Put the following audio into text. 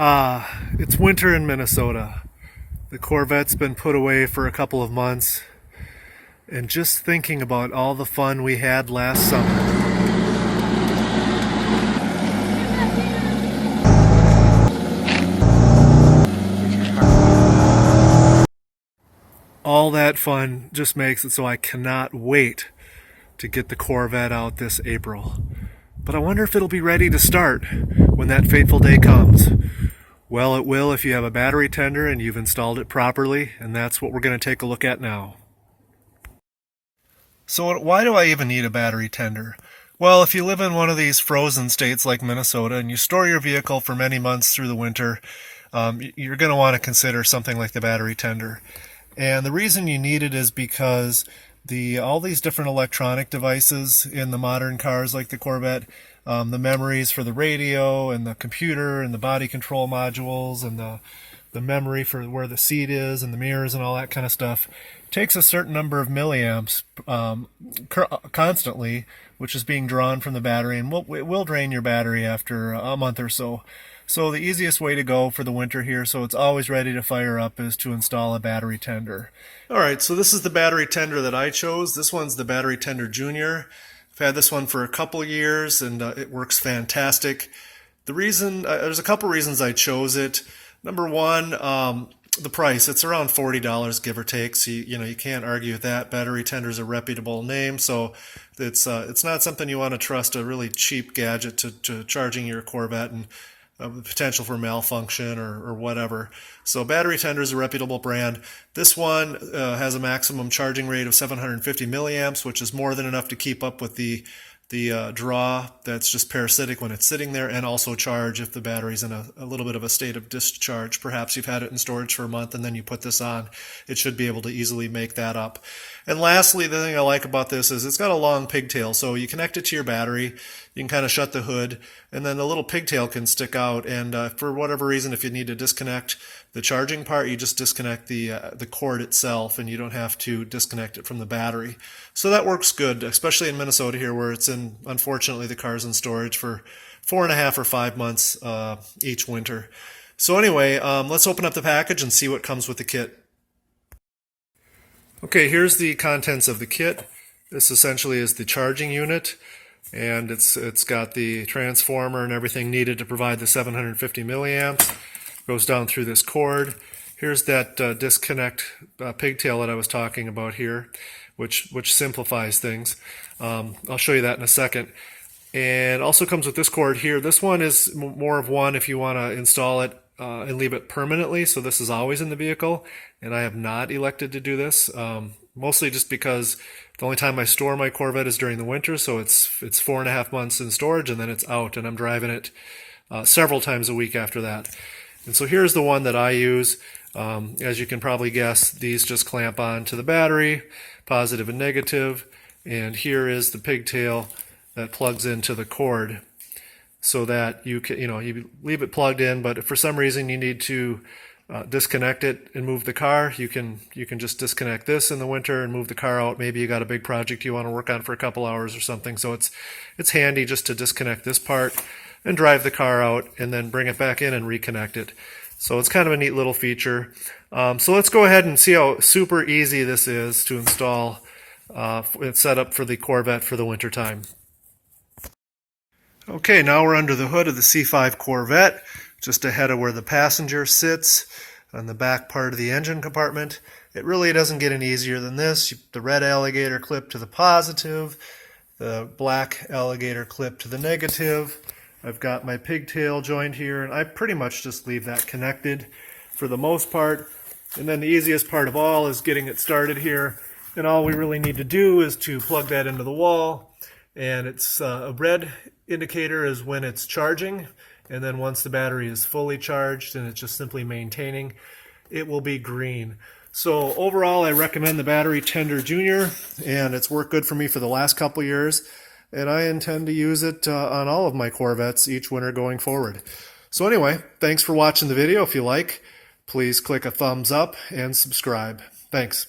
It's winter in Minnesota. The Corvette's been put away for a couple of months, and just thinking about all the fun we had last summer. All that fun just makes it so I cannot wait to get the Corvette out this April. But I wonder if it'll be ready to start when that fateful day comes. Well, it will if you have a battery tender and you've installed it properly, and that's what we're going to take a look at now. So why do I even need a battery tender? Well, if you live in one of these frozen states like Minnesota and you store your vehicle for many months through the winter, you're going to want to consider something like the battery tender. And the reason you need it is because all these different electronic devices in the modern cars like the Corvette, the memories for the radio and the computer and the body control modules and the memory for where the seat is and the mirrors and all that kind of stuff takes a certain number of milliamps constantly, which is being drawn from the battery, and it will drain your battery after a month or so. So the easiest way to go for the winter here, so it's always ready to fire up, is to install a battery tender. Alright, so this is the battery tender that I chose. This one's the Battery Tender Junior. I've had this one for a couple years and it works fantastic. There's a couple reasons I chose it. Number one, the price. It's around $40, give or take, so you can't argue with that. Battery Tender's a reputable name, so it's not something you want to trust a really cheap gadget to charging your Corvette and the potential for malfunction or whatever. So Battery Tender is a reputable brand. This one has a maximum charging rate of 750 milliamps, which is more than enough to keep up with the draw that's just parasitic when it's sitting there, and also charge if the battery's in a little bit of a state of discharge. Perhaps you've had it in storage for a month and then you put this on. It should be able to easily make that up. And lastly, the thing I like about this is it's got a long pigtail, so you connect it to your battery, you can kind of shut the hood, and then the little pigtail can stick out, and for whatever reason, if you need to disconnect the charging part, you just disconnect the cord itself, and you don't have to disconnect it from the battery. So that works good, especially in Minnesota here, where unfortunately, the car's in storage for 4.5 or 5 months each winter. So anyway, let's open up the package and see what comes with the kit. Okay, here's the contents of the kit. This essentially is the charging unit, and it's got the transformer and everything needed to provide the 750 milliamps. Goes down through this cord. Here's that disconnect pigtail that I was talking about here, which simplifies things. I'll show you that in a second. And also comes with this cord here. This one is more of one if you want to install it and leave it permanently, so this is always in the vehicle, and I have not elected to do this, mostly just because the only time I store my Corvette is during the winter, so it's 4.5 months in storage and then it's out, and I'm driving it several times a week after that. And so here's the one that I use. As you can probably guess, these just clamp on to the battery, positive and negative, and here is the pigtail that plugs into the cord, so that you leave it plugged in, but if for some reason you need to disconnect it and move the car, you can just disconnect this in the winter and move the car out. Maybe you got a big project you want to work on for a couple hours or something, so it's handy just to disconnect this part and drive the car out and then bring it back in and reconnect it. So it's kind of a neat little feature. So let's go ahead and see how super easy this is to install. It's set up for the Corvette for the winter time. Okay, now we're under the hood of the C5 Corvette, just ahead of where the passenger sits on the back part of the engine compartment. It really doesn't get any easier than this. The red alligator clip to the positive, the black alligator clip to the negative. I've got my pigtail joined here, and I pretty much just leave that connected for the most part. And then the easiest part of all is getting it started here. And all we really need to do is to plug that into the wall, and it's a red indicator is when it's charging, and then once the battery is fully charged and it's just simply maintaining, it will be green. So overall, I recommend the Battery Tender Junior, and it's worked good for me for the last couple years, and I intend to use it on all of my Corvettes each winter going forward. So anyway, thanks for watching the video. If you like, please click a thumbs up and subscribe. Thanks.